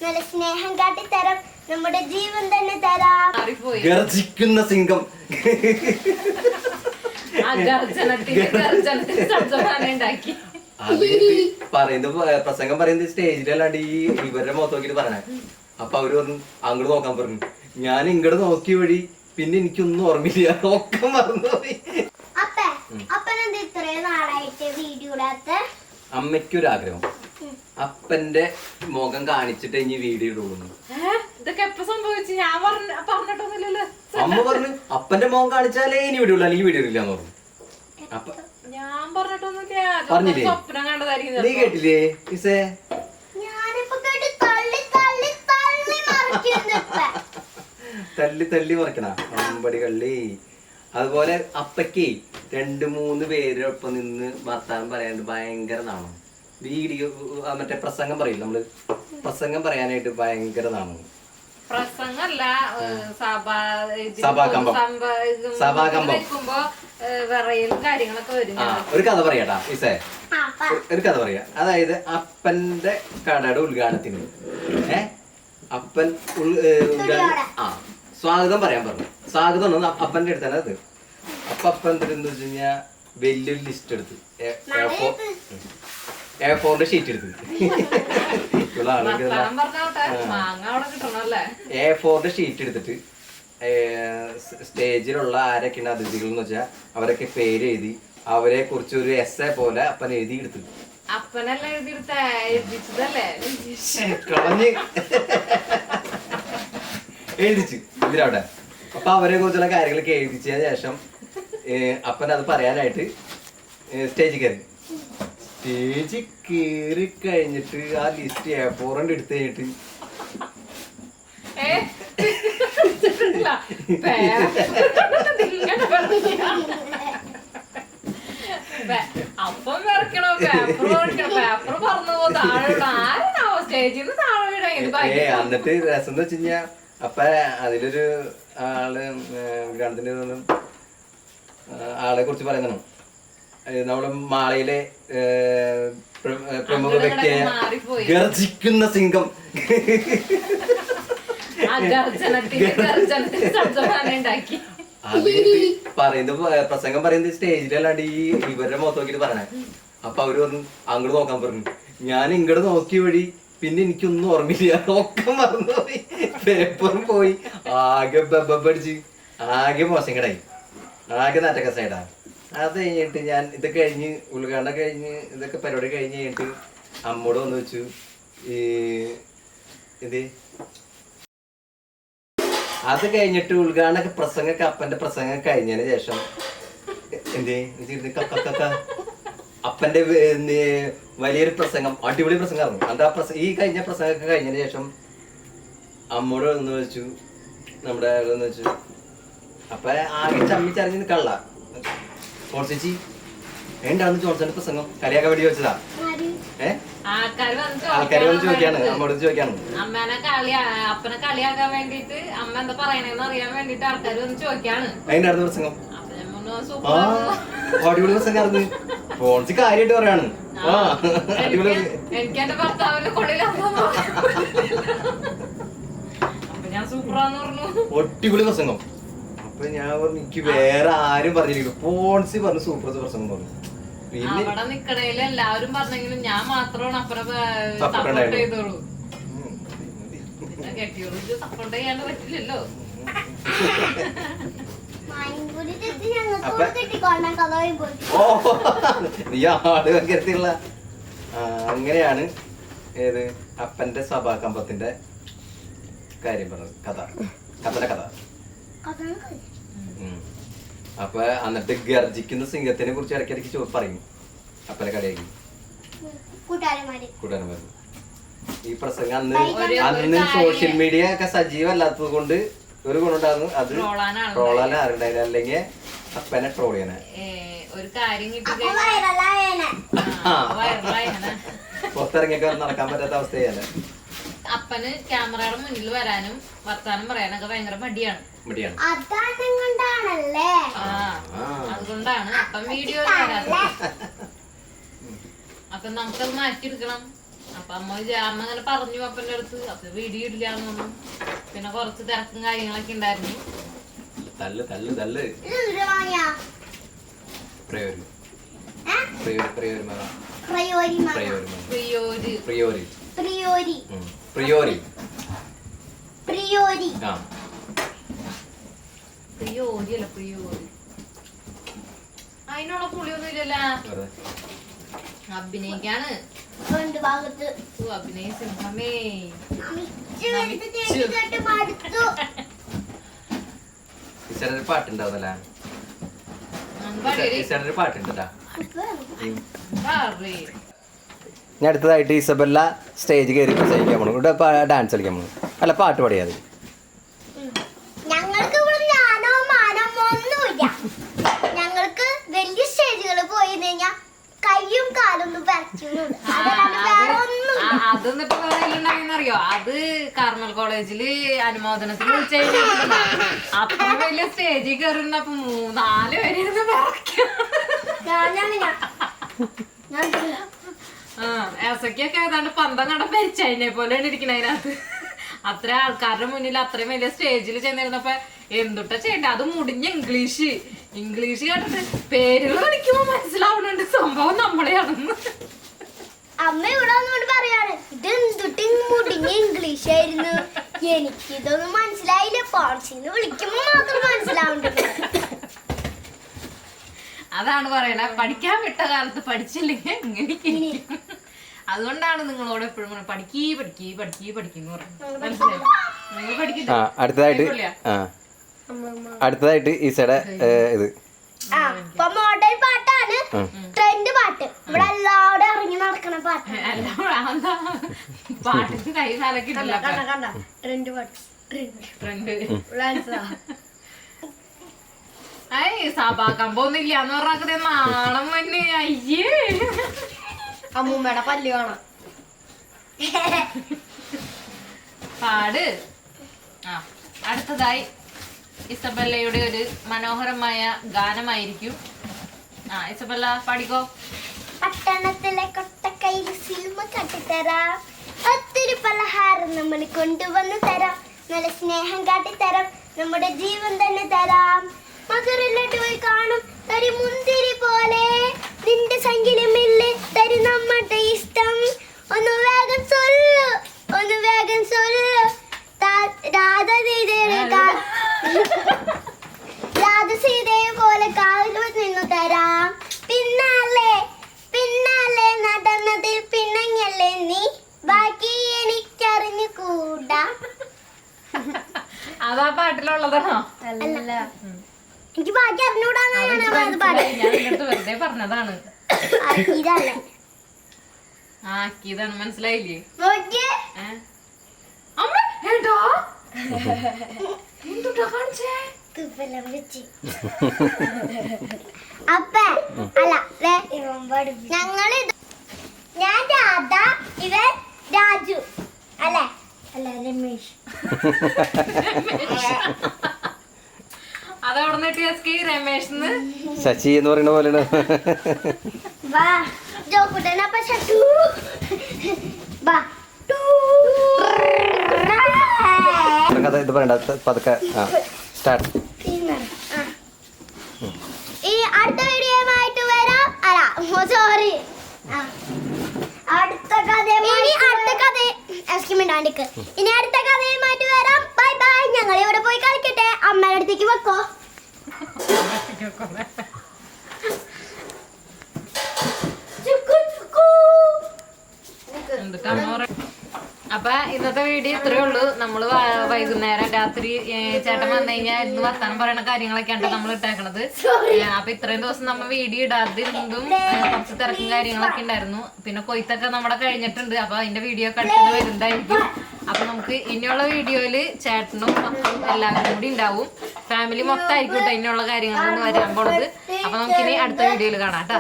നല്ല സ്നേഹം കാട്ടിത്തരാം, നമ്മുടെ ജീവൻ തന്നെ തരാം. ഗർജിക്കുന്ന സിംഗം. പറയുന്നത് പ്രസംഗം പറയുന്നത് സ്റ്റേജിലല്ലാണ്ട് ഈ ഇവരുടെ മുഖത്ത് നോക്കിട്ട് പറയണേ. അപ്പൊ അവര് പറഞ്ഞു അങ്ങോട്ട് നോക്കാൻ പറഞ്ഞു. ഞാൻ ഇങ്ങോട്ട് നോക്കിയ വഴി പിന്നെ എനിക്കൊന്നും ഓർമ്മയില്ല, ഒക്കെ മറന്നുപോയി. അമ്മയ്ക്കൊരാഗ്രഹം, അപ്പന്റെ മുഖം കാണിച്ചിട്ട് ഇനി വീഡിയോ ഇടുള്ളൂ. അമ്മ പറഞ്ഞു അപ്പന്റെ മുഖം കാണിച്ചാലേ ഇനി വീഡിയോ ഉള്ളു, അല്ലെങ്കിൽ വീഡിയോ ഇല്ലാന്ന് പറഞ്ഞു. അപ്പൊ പറഞ്ഞില്ലേ, നീ കേട്ടില്ലേ ഇസേ? തള്ളി തള്ളി മറിക്കണ അമ്പടി കള്ളി. അതുപോലെ അപ്പയ്ക്ക് 2-3 പേരൊപ്പം നിന്ന് വർത്താനം പറയാണ്ട് ഭയങ്കര നാണം. വീഡിയോ മറ്റേ പ്രസംഗം പറയില്ല നമ്മള്, പ്രസംഗം പറയാനായിട്ട് ഭയങ്കര നാണം. ഒരു കഥ പറയാട്ടാ ഇസേ, ഒരു കഥ പറയാ. അതായത് അപ്പന്റെ കടയുടെ ഉദ്ഘാടനത്തിന് അപ്പൻ സ്വാഗതം പറയാൻ പറഞ്ഞു. സ്വാഗതം അപ്പന്റെ അടുത്താണ് അത്. അപ്പൊ അപ്പൻ എന്തെന്ന് വെച്ച് കഴിഞ്ഞാ വലിയൊരു ലിസ്റ്റ് എടുത്ത് A4 ഷീറ്റ് എടുത്ത് A4 ഷീറ്റ് എടുത്തിട്ട് സ്റ്റേജിലുള്ള ആരൊക്കെയാണ് അതിഥികൾ എന്ന് വെച്ചാൽ അവരൊക്കെ പേര് എഴുതി അവരെ കുറിച്ച് ഒരു എസ്സേ പോലെ അപ്പൻ എഴുതി എടുത്തു. കളഞ്ഞ് എഴുതിച്ചു ഇതിലവിടെ. അപ്പൊ അവരെ കുറിച്ചുള്ള കാര്യങ്ങളൊക്കെ എഴുതിച്ചതിന് ശേഷം അപ്പൻ അത് പറയാനായിട്ട് സ്റ്റേജിൽ കയറി. സ്റ്റേജിൽ കയറി കഴിഞ്ഞിട്ട് ആ ലിസ്റ്റ് A4 എടുത്ത് കഴിഞ്ഞിട്ട് എന്നിട്ട് രസം എന്ന് വെച്ച് കഴിഞ്ഞാ അപ്പൊ അതിലൊരു ആള് ഗണത്തിന്റെ ആളെ കുറിച്ച് പറയുന്നതാണ്. നമ്മുടെ മാളയിലെ പ്രമുഖ വ്യക്തിയായ ഗർജിക്കുന്ന സിംഗം. പറയുന്നത് പ്രസംഗം പറയുന്നത് സ്റ്റേജിലല്ലാണ്ട് ഈ ഇവരുടെ മുഖത്ത് നോക്കിട്ട് പറയണേ. അപ്പൊ അവര് പറഞ്ഞു അങ്ങോട്ട് നോക്കാൻ പറഞ്ഞു. ഞാൻ ഇങ്ങോട്ട് നോക്കിയ വഴി പിന്നെ എനിക്കൊന്നും ഓർമ്മയില്ല, ഒക്കെ മറന്നുപോയി. പേപ്പറും പോയി, ആകെ ബബ്ബടിച്ച് ആകെ മോശം കടായി, ആകെ നാറ്റക്ക സൈഡാ. അത് കഴിഞ്ഞിട്ട് ഞാൻ ഇത് കഴിഞ്ഞ് ഉദ്ഘാടനം കഴിഞ്ഞ് ഇതൊക്കെ പരിപാടി കഴിഞ്ഞ് കഴിഞ്ഞിട്ട് അമ്മോട് വന്ന് വെച്ചു ഇത് അത് കഴിഞ്ഞിട്ട് ഉദ്ഘാടനൊക്കെ പ്രസംഗമൊക്കെ അപ്പന്റെ പ്രസംഗം കഴിഞ്ഞതിന് ശേഷം അപ്പന്റെ വലിയൊരു പ്രസംഗം, അടിപൊളി പ്രസംഗമായിരുന്നു. അത് ആ ഈ കഴിഞ്ഞ പ്രസംഗമൊക്കെ കഴിഞ്ഞതിന് ശേഷം അമ്മോട് വന്ന് വെച്ചു, നമ്മുടെ വന്ന് വെച്ചു. അപ്പൊ ആകെ ചമ്മിച്ചറിഞ്ഞ് നിൽക്കാനുള്ള ചേച്ചി എന്താന്ന് ജോൺസന്റെ പ്രസംഗം കളിയാക്കാൻ വേണ്ടി വെച്ചതാ. ആൾക്കാര് വന്ന് ചോദിക്കാണ്, അമ്മോട് ചോദിക്കാണ്. അപ്പനെ കളിയാക്കാൻ വേണ്ടിട്ട് അമ്മ എന്താ പറയണെന്ന് അറിയാൻ വേണ്ടിട്ട് ആൾക്കാർ വന്ന് ചോദിക്കാണ് അതിന്റെ അടുത്ത പ്രസംഗം. അടിപൊളി പ്രസംഗമായിരുന്നു. ഫോൺസി കാര്യമായിട്ട് പറയാണ്. എനിക്ക് എന്റെ ഭർത്താവിന്റെ കൊള്ളിലാന്ന് ഞാൻ സൂപ്പറാന്ന് പറഞ്ഞു. ഒട്ടിപൊളി പ്രസംഗം. അപ്പൊ ഞാൻ പറഞ്ഞു എനിക്ക് വേറെ ആരും പറഞ്ഞില്ല, ഫോൺസി പറഞ്ഞു സൂപ്പർ പ്രസംഗം പറഞ്ഞു. അവിടെ നിക്കണേല് എല്ലാവരും പറഞ്ഞെങ്കിലും ഞാൻ മാത്രമാണ് അപ്പനെ സപ്പോർട്ട് ചെയ്തോളൂ. കെട്ടിയോളൂ സപ്പോർട്ട് ചെയ്യാണ്ട് പറ്റില്ലല്ലോ. അങ്ങനെയാണ് ഏത് അപ്പന്റെ സഭാകമ്പത്തിന്റെ കാര്യം പറഞ്ഞത്, കഥയുടെ കഥ. അപ്പൊ എന്നിട്ട് ഗർജിക്കുന്ന സിംഗത്തിനെ കുറിച്ച് ഇടയ്ക്കിടയ്ക്ക് പറയും അപ്പനെ കടയാക്കി കൂട്ടുകാരന്മാര്. ഈ പ്രസംഗം അന്ന് സോഷ്യൽ മീഡിയ ഒക്കെ സജീവമല്ലാത്തത് കൊണ്ട് ഒരു ഗുണുണ്ടായിരുന്നു, അത് ട്രോളാൻ ആരുണ്ടായില്ല, അല്ലെങ്കിൽ അപ്പനെ ട്രോൾ ചെയ്യാനാ. ഒരു കാര്യം പുറത്തിറങ്ങിയൊക്കെ നടക്കാൻ പറ്റാത്ത അവസ്ഥയല്ല. അപ്പന് ക്യാമറയുടെ മുന്നിൽ വരാനും വർത്താനം പറയാനൊക്കെ ഭയങ്കര മടിയാണ്. അതുകൊണ്ടാണ് അപ്പം വീഡിയോ വരാത്തത്. അപ്പൊ നമുക്കത് മാറ്റിയെടുക്കണം. അപ്പൊ അമ്മ അങ്ങനെ പറഞ്ഞു അപ്പന്റെ അടുത്ത്. അപ്പൊ വീഡിയോ ഇല്ലാന്ന് പറഞ്ഞു. പിന്നെ കുറച്ച് തിരക്കും കാര്യങ്ങളൊക്കെ ഉണ്ടായിരുന്നു. തല്ല് തല്ല് തല്ല് ഇതെന്തിനാ വാങ്ങിയാ? പ്രയോരി ഏ? പ്രയോരി മക പ്രയോരി മാങ്ങ. പ്രയോരി മക പ്രിയോര് പ്രിയോരി പ്രിയോരി. പ്രിയോരി പ്രിയോരി. ആ പ്രിയോരി അല്ല പ്രിയോരി. അതിനുള്ള പുളിയൊന്നും ഇല്ലല്ലോ. വെറുതെ അഭിനയിക്കാണ്. രണ്ട് ഭാഗത്ത് അഭിനയ സിംഹമേ. മിച്ചു എടുത്ത് തേച്ച് കേട്ട് മടുത്തു. ഈശ്വരൊരു പാട്ടുണ്ടാവുന്നല്ലേ? ഈശ്വരൊരു പാട്ടുണ്ടാ. ഞാൻ അടുത്തതായിട്ട് ഇസബല്ല സ്റ്റേജ് കയറി പ്രസംഗിക്കാൻ പോകണം. ഇവിടെ ഡാൻസ് കളിക്കാൻ പോകണം. അല്ല പാട്ട് പാടിയാൽ ഞങ്ങൾക്ക് ഇവിടെ ഞാനോ മാനോ ഒന്നുമില്ല. ഞങ്ങൾക്ക് വലിയ സ്റ്റേജുകൾ പോയി കഴിഞ്ഞാൽ കയ്യും കാലൊന്നും പരച്ചുന്നുണ്ട്. വേറെ ഒന്നും അതെന്നിട്ടറിയോ? അത് കാർമൽ കോളേജില് അനുമോദനത്തിന് വിളിച്ചു അത്ര വലിയ സ്റ്റേജിൽ കയറുന്നപ്പോ 3-4 പേര് ഇരുന്ന് എസക്കൊക്കെ ഏതാണ്ട് പന്തം കണ്ട പരിച്ചതിനെ പോലെയാണ് ഇരിക്കണ അതിനകത്ത്. അത്ര ആൾക്കാരുടെ മുന്നിൽ അത്രയും വലിയ സ്റ്റേജിൽ ചെന്നിരുന്നപ്പോ എന്തുട്ടാ ചെയ്യണ്ട. അത് മുടിഞ്ഞ ഇംഗ്ലീഷ് കേട്ടിട്ട് പേരുകൾ വിളിക്കുമ്പോ മനസ്സിലാവുന്നുണ്ട് സംഭവം നമ്മളെയാണെന്ന്. അമ്മ ഇവിടെ വന്നുകൊണ്ട് പറയാണ് ഇത് എന്തുട്ട് മുടിഞ്ഞ ഇംഗ്ലീഷ് ആയിരുന്നു. എനിക്കിതൊന്നും മനസ്സിലായില്ല. ഫോൺസിന്ന് വിളിക്കുമ്പോ മാത്രം മനസ്സിലാവുന്നുണ്ട്. അതാണ് പറയണ പഠിക്കാൻ വിട്ട കാലത്ത് പഠിച്ചില്ലെങ്കിൽ ഇങ്ങനെ. അതുകൊണ്ടാണ് നിങ്ങളോട് എപ്പോഴും പഠിക്കുന്നു പറയുന്നത്. മനസ്സിലായി? നിങ്ങൾ പഠിക്കില്ല. അടുത്തതായിട്ട് ഈസയുടെ ഇത് മോഡൽ പാട്ടാണ്. ട്രെൻഡ് പാട്ട്. ഇവിടെ എല്ലാവരും ഇറങ്ങി നടക്കണ പാട്ട്. പാട്ടിന് കൈ കാലൊക്കെ ഇട്ടില്ല. ട്രെൻഡ് പാട്ട്. സഭാക്കാൻ പോകുന്നില്ല എന്ന് പറഞ്ഞാൽ നാണം തന്നെ. അയ്യേ അമ്മൂമ്മയുടെ പല്ല് കാണാം. പാട്. അടുത്തതായി ഇസബല്ലയുടെ ഒരു മനോഹരമായ ഗാനമായിരിക്കും. ഇസബല്ല പാടിക്കോ. പട്ടണത്തിലെ കൊട്ടക്കയിൽ സിനിമ കാട്ടിത്തരാം. ഒത്തിരി പലഹാരം നമ്മൾ കൊണ്ടുവന്ന് തരാം. നല്ല സ്നേഹം കാട്ടിത്തരാം. നമ്മുടെ ജീവൻ തന്നെ തരാം. മധുരല്ലോട്ട് പോയി കാണും തരി മുന്തിരി പോലെ. നിന്റെ സംഗീതമില്ലേ തരി നമ്മുടെ ഇഷ്ടം. ഒന്ന് വേഗം ചൊല്ലു, ഒന്ന് വേഗം ചൊല്ലു. രാധസീതയെ പോലെ കാവിൽ നിന്നു തരാം. പിന്നാലെ പിന്നാലെ നടന്നതിൽ പിണങ്ങല്ലേ നീ. ബാക്കി എനിക്കറിഞ്ഞുകൂടാ. അതാ പാട്ടിലുള്ളതാണോ? അല്ല, എനിക്ക് ബാക്കി അറിഞ്ഞൂടാന്നാണ് പാട്ട്. വെറുതെ പറഞ്ഞതാണ്. ഇതല്ലേ ഇതാണ്. മനസ്സിലായില്ലേ? നോക്കിയേ. തുപ്പലം വെച്ച് അപ്പ അല്ല ഞങ്ങളിത് ഞാൻ രാധ, ഇവൻ രാജു അല്ലേ? അല്ല രമേശ്. അതവിടെ നിന്ന് രമേശ് ശശി എന്ന് പറയുന്ന പോലെയാണ്. വാ ജോക്കുട്ടൻ. അപ്പൊ ഷട്ടു വാ. കഥ ഇത് പറയണ്ട പതുക്കെ സ്റ്റാർട്ട്. ഈ അടുത്ത വീഡിയോയുമായിട്ട് വരാം. അല്ല സോറി, അടുത്ത കഥയുമായിട്ട് വരാം. Bye bye. ഞങ്ങൾ ഇവിടെ പോയി കളിക്കട്ടെ. അമ്മയുടെ അടുത്തേക്ക് വെക്കോ. അപ്പൊ ഇന്നത്തെ വീഡിയോ ഇത്രയേ ഉള്ളൂ. നമ്മള് വൈകുന്നേരം രാത്രി ചേട്ടൻ വന്നു കഴിഞ്ഞാൽ ഇന്ന് വർത്താനം പറയുന്ന കാര്യങ്ങളൊക്കെയാണ് നമ്മൾ ഇട്ടേക്കണത്. അപ്പൊ ഇത്രയും ദിവസം നമ്മൾ വീഡിയോ ഇടാതിരുന്നതും കുറച്ച് തിരക്കും കാര്യങ്ങളൊക്കെ ഉണ്ടായിരുന്നു. പിന്നെ കൊയ്ത്തൊക്കെ നമ്മുടെ കഴിഞ്ഞിട്ടുണ്ട്. അപ്പൊ അതിന്റെ വീഡിയോ ഒക്കെ അടുത്തത് വരുന്നതായിരിക്കും. അപ്പൊ നമുക്ക് ഇനിയുള്ള വീഡിയോയില് ചേട്ടനും മക്കളും എല്ലാവരും കൂടി ഉണ്ടാവും. ഫാമിലി മൊത്തം ആയിരിക്കും ഇനിയുള്ള കാര്യങ്ങൾ വരാൻ പോണത്. അപ്പൊ നമുക്കിനി അടുത്ത വീഡിയോയിൽ കാണാം കേട്ടോ.